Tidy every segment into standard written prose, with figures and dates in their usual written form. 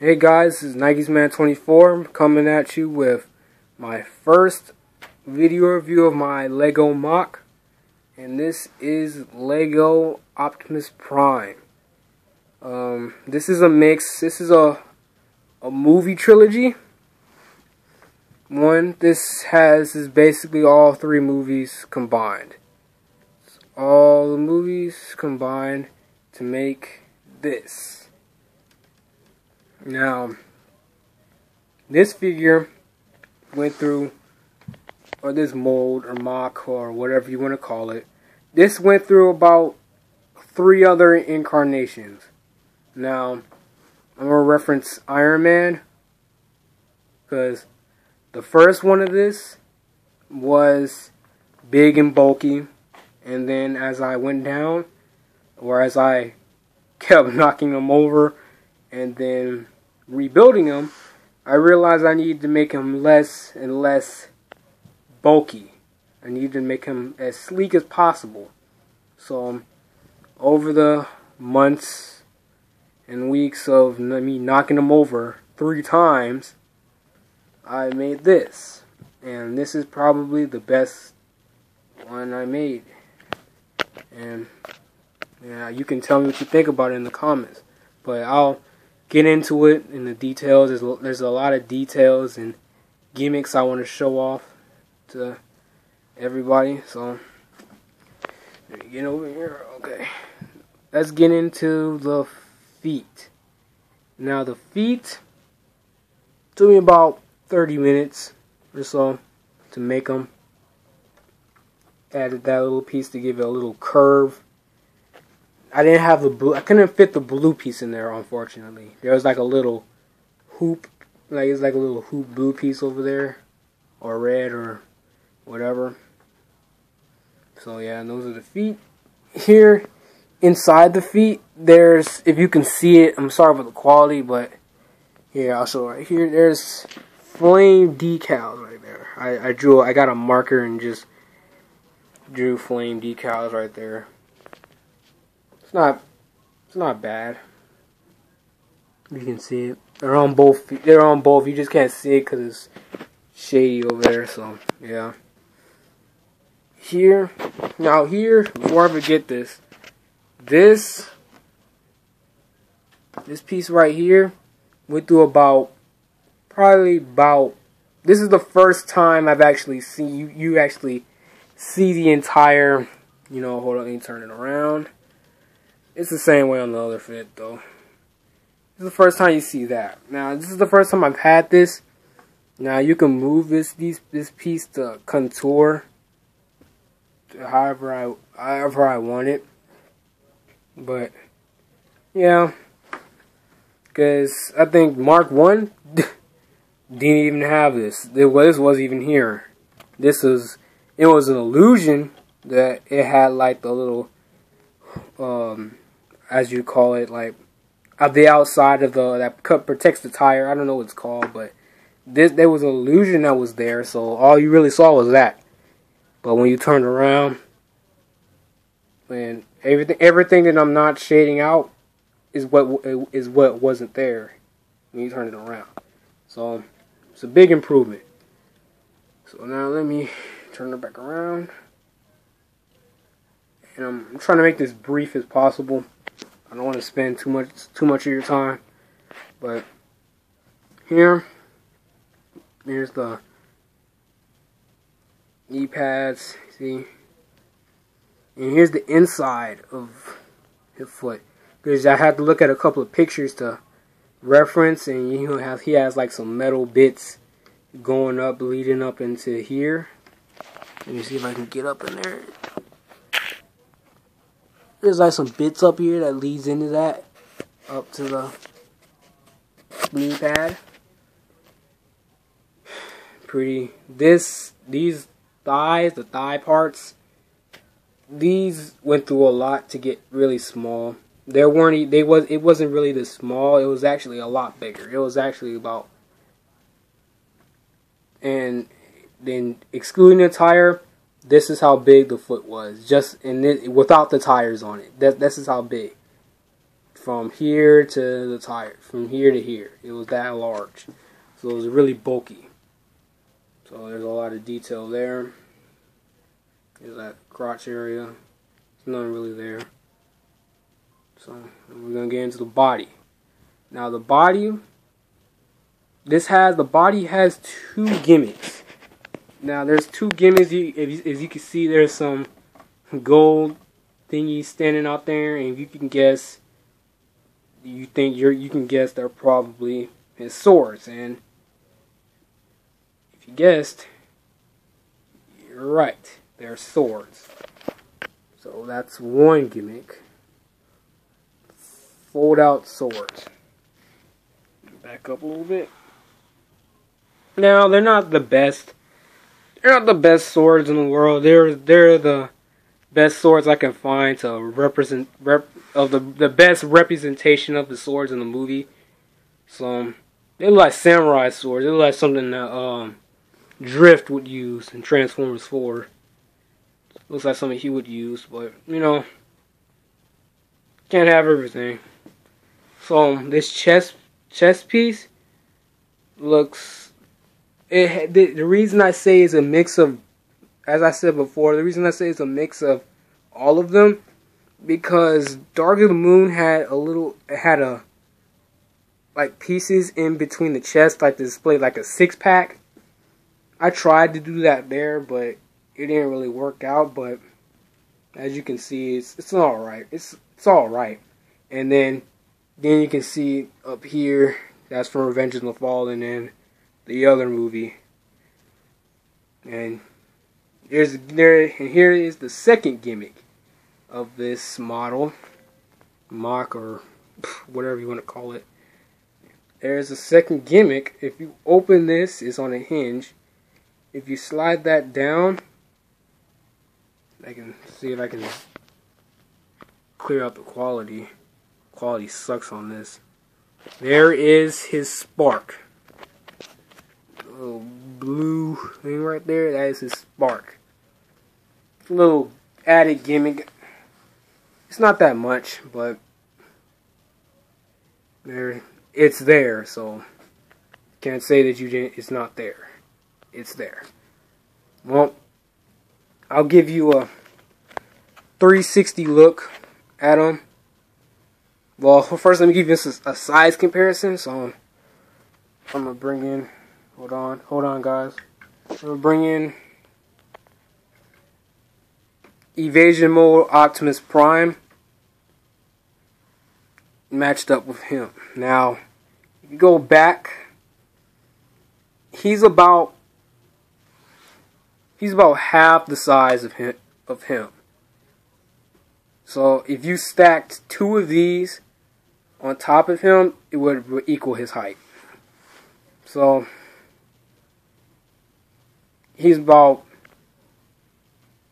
Hey guys, this is Nike's Man 24 coming at you with my first video review of my Lego MOC, and this is Lego Optimus Prime. This is a mix. This is a movie trilogy. This is basically all three movies combined. It's all the movies combined to make this. Now, this figure went through, or this mold or MOC or whatever you want to call it, this went through about 3 other incarnations. Now, I'm going to reference Iron Man, because the first one of this was big and bulky, and then as I went down, or as I kept knocking them over and then rebuilding him, I realized I needed to make him less and less bulky. I needed to make him as sleek as possible. So over the months and weeks of me knocking him over 3 times, I made this. And this is probably the best one I made. And yeah, you can tell me what you think about it in the comments. But I'll get into it in the details. There's a lot of details and gimmicks I want to show off to everybody. So let me get over here. Okay, let's get into the feet. Now the feet took me about 30 minutes or so to make them. Added that little piece to give it a little curve. I didn't have the blue. I couldn't fit the blue piece in there, unfortunately. There was like a little hoop, it's like a little hoop blue piece over there, or red, or whatever. So yeah, those are the feet. Here, inside the feet, there's, if you can see it, I'm sorry for the quality, but here, I'll show right here. There's flame decals right there. I got a marker and just drew flame decals right there. It's not bad. You can see it. They're on both. They're on both. You just can't see it because it's shady over there. So yeah. Here, before I forget this piece right here went through probably about. This is the first time I've actually seen you actually see the entire. Hold on, let me turn it around. It's the same way on the other fit, though. This is the first time you see that. Now, this is the first time I've had this. Now, you can move this piece to contour to however I want it. But, yeah. Because I think Mark 1 didn't even have this. This wasn't even here. It was an illusion that it had like the little, as you call it, like at the outside of that protects the tire. I don't know what it's called, but there was an illusion that was there, so all you really saw was that. But when you turned around, and everything that I'm not shading out is what wasn't there when you turn it around. So it's a big improvement. So now let me turn it back around. And I'm trying to make this brief as possible. I don't want to spend too much of your time. But here's the knee pads, see? And here's the inside of his foot. Because I had to look at a couple of pictures to reference, and he has like some metal bits going up, leading up into here. Let me see if I can get up in there. There's like some bits up here that leads into that, up to the knee pad. Pretty. These thighs, the thigh parts, these went through a lot to get really small. It wasn't really this small. It was actually a lot bigger. It was actually about, and then excluding the tire, this is how big the foot was, without the tires on it. This is how big. from here to the tire, from here to here. It was that large, so it was really bulky. So there's a lot of detail there. There's that crotch area. There's nothing really there. So we're gonna get into the body. Now the body has two gimmicks. Now there's two gimmicks. As you can see, there's some gold thingies standing out there, and you can guess. You can guess they're probably his swords, and if you guessed, you're right. They're swords. So that's one gimmick. Fold out swords. Back up a little bit. Now they're not the best. They're not the best swords in the world. They're the best swords I can find to represent the best representation of the swords in the movie. So they look like samurai swords. They look like something that Drift would use in Transformers 4. Looks like something he would use, but you know, can't have everything. So this chest piece looks. The reason I say it's a mix of, as I said before, the reason I say it's a mix of all of them, because Dark of the Moon had like pieces in between the chest, like to display like a 6-pack. I tried to do that there, but it didn't really work out. But as you can see, it's all right. It's all right. And then you can see up here, that's from Revenge of the Fallen and the other movie. And here is the second gimmick of this model, mock, or whatever you want to call it. There's a second gimmick. If you open this, it's on a hinge. If you slide that down, I can see if I can clear out the quality. Quality sucks on this. There is his spark. A little blue thing right there. That is his spark. A little added gimmick. It's not that much, but it's there. So can't say that it's not there. It's there. Well, I'll give you a 360 look at them. Well, first let me give you a size comparison. So I'm gonna bring in. Hold on, guys. I'm gonna bring in Evasion Mode Optimus Prime matched up with him. Now, if you go back, he's about half the size of him. So if you stacked two of these on top of him, it would equal his height. So he's about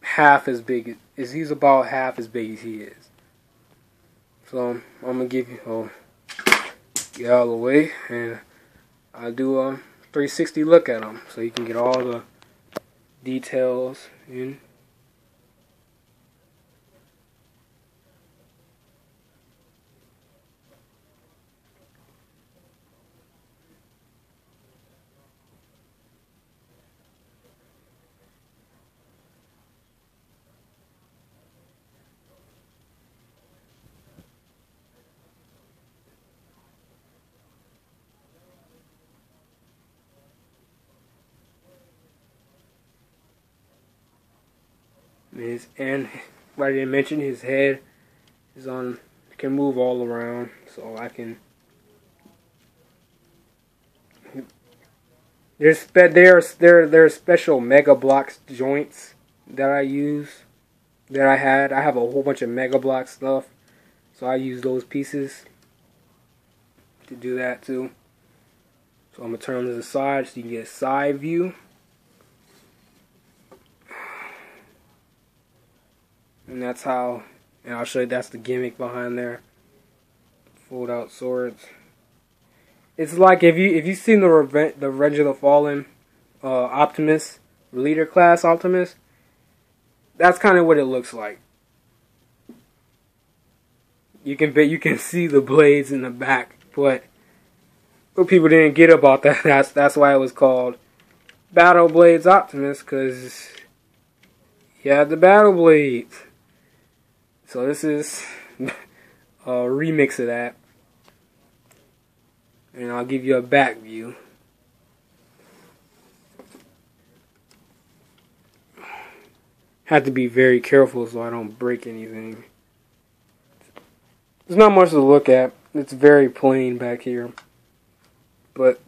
half as big as he is. So I'm gonna give you get out of the way, and I'll do a 360 look at him so you can get all the details in. And what I didn't mention, his head is can move all around, so I can. There are special Mega Bloks joints that I use. I have a whole bunch of Mega Block stuff, so I use those pieces to do that too. So I'm gonna turn them to the side so you can get a side view. And that's how, and I'll show you, that's the gimmick behind there. Fold out swords. It's like if you've seen the Revenge of the Fallen Optimus, leader class Optimus, that's kind of what it looks like. You can see the blades in the back, but what people didn't get about that, that's why it was called Battle Blades Optimus, because he had the battle blades. So this is a remix of that. And I'll give you a back view. Have to be very careful so I don't break anything. There's not much to look at. It's very plain back here. But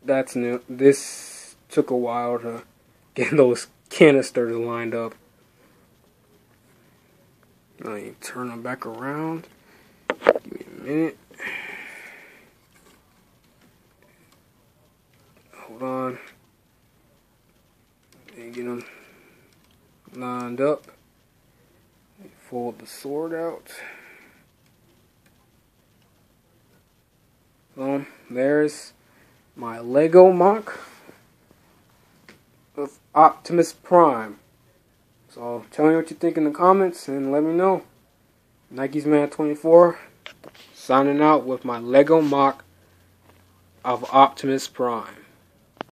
that's new. This took a while to get those canisters lined up. Let me turn them back around. Give me a minute. Hold on. And get them lined up. Fold the sword out. So there's my Lego mock of Optimus Prime. So tell me what you think in the comments and let me know. Nike's Man 24 signing out with my Lego mock of Optimus Prime.